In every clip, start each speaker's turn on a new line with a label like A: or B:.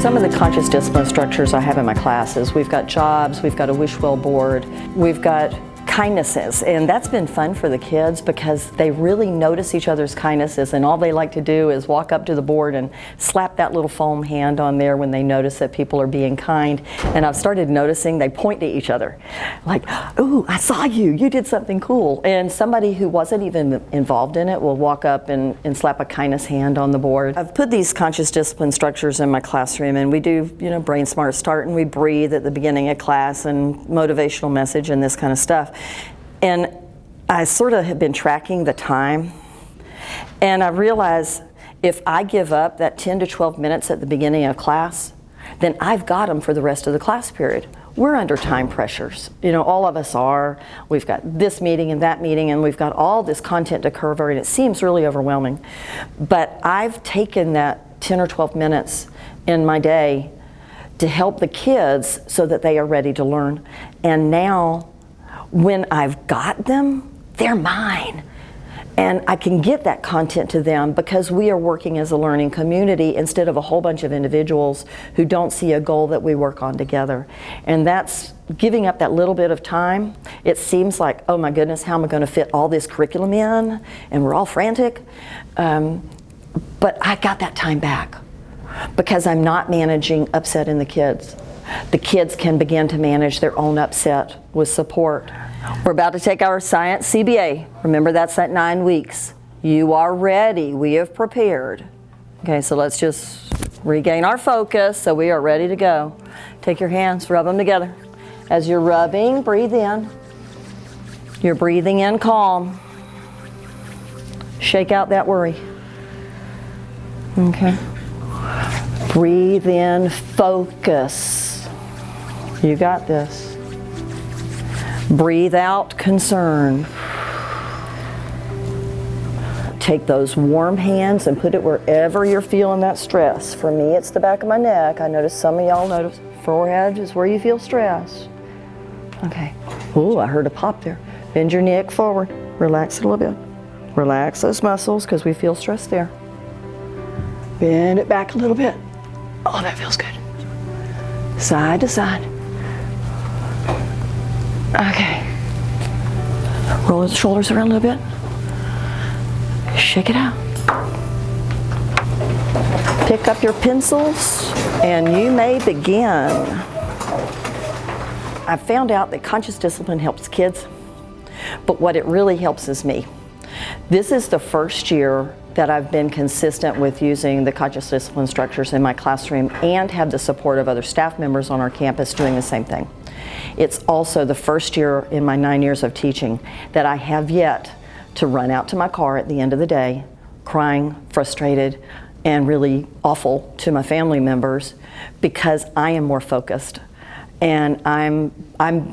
A: Some of the conscious discipline structures I have in my classes, we've got jobs, we've got a wish well board, we've got kindnesses, and that's been fun for the kids because they really notice each other's kindnesses, and all they like to do is walk up to the board and slap that little foam hand on there when they notice that people are being kind. And I've started noticing they point to each other like, "Ooh, I saw you, you did something cool." And somebody who wasn't even involved in it will walk up and slap a kindness hand on the board. I've put these conscious discipline structures in my classroom, and we do, Brain Smart Start, and we breathe at the beginning of class, and motivational message and this kind of stuff. And I sort of have been tracking the time, and I realize if I give up that 10 to 12 minutes at the beginning of class, then I've got them for the rest of the class period. We're under time pressures. All of us are. We've got this meeting and that meeting, and we've got all this content to cover, and it seems really overwhelming. But I've taken that 10 or 12 minutes in my day to help the kids so that they are ready to learn. And now, when I've got them, they're mine. And I can get that content to them because we are working as a learning community instead of a whole bunch of individuals who don't see a goal that we work on together. And that's giving up that little bit of time. It seems like, oh my goodness, how am I going to fit all this curriculum in? And we're all frantic. But I got that time back because I'm not managing upset in the kids. The kids can begin to manage their own upset with support. We're about to take our science CBA. Remember, that's at 9 weeks. You are ready. We have prepared. Okay, so let's just regain our focus so we are ready to go. Take your hands, rub them together. As you're rubbing, breathe in. You're breathing in calm. Shake out that worry. Okay. Breathe in focus. You got this. Breathe out concern. Take those warm hands and put it wherever you're feeling that stress. For me, it's the back of my neck. I notice some of y'all notice forehead is where you feel stress. Okay. Ooh, I heard a pop there. Bend your neck forward. Relax it a little bit. Relax those muscles because we feel stress there. Bend it back a little bit. Oh, that feels good. Side to side. Okay. Roll the shoulders around a little bit. Shake it out. Pick up your pencils and you may begin. I found out that conscious discipline helps kids, but what it really helps is me. This is the first year that I've been consistent with using the conscious discipline structures in my classroom and have the support of other staff members on our campus doing the same thing. It's also the first year in my 9 years of teaching that I have yet to run out to my car at the end of the day, crying, frustrated, and really awful to my family members because I am more focused. And I'm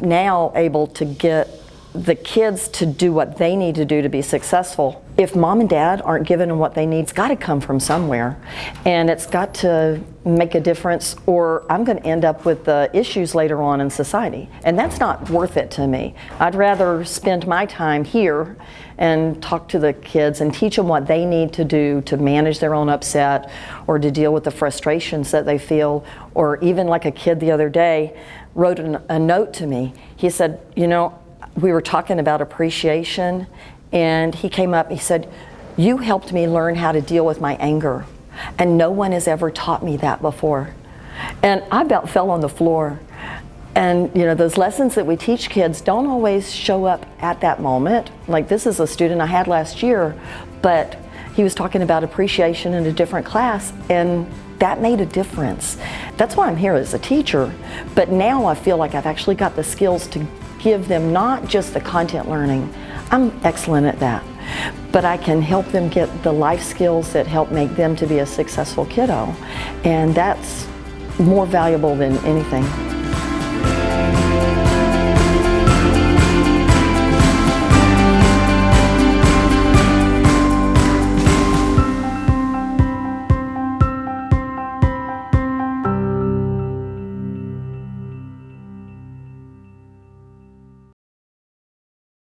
A: now able to get the kids to do what they need to do to be successful. If mom and dad aren't giving them what they need, it's got to come from somewhere, and it's got to make a difference, or I'm going to end up with the issues later on in society, and that's not worth it to me. I'd rather spend my time here and talk to the kids and teach them what they need to do to manage their own upset or to deal with the frustrations that they feel. Or even like a kid the other day wrote a note to me. He said, we were talking about appreciation, and he came up, he said, "You helped me learn how to deal with my anger, and no one has ever taught me that before." And I about fell on the floor. And those lessons that we teach kids don't always show up at that moment. Like, this is a student I had last year, but he was talking about appreciation in a different class, and that made a difference. That's why I'm here as a teacher, but now I feel like I've actually got the skills to give them not just the content learning. I'm excellent at that, but I can help them get the life skills that help make them to be a successful kiddo, and that's more valuable than anything.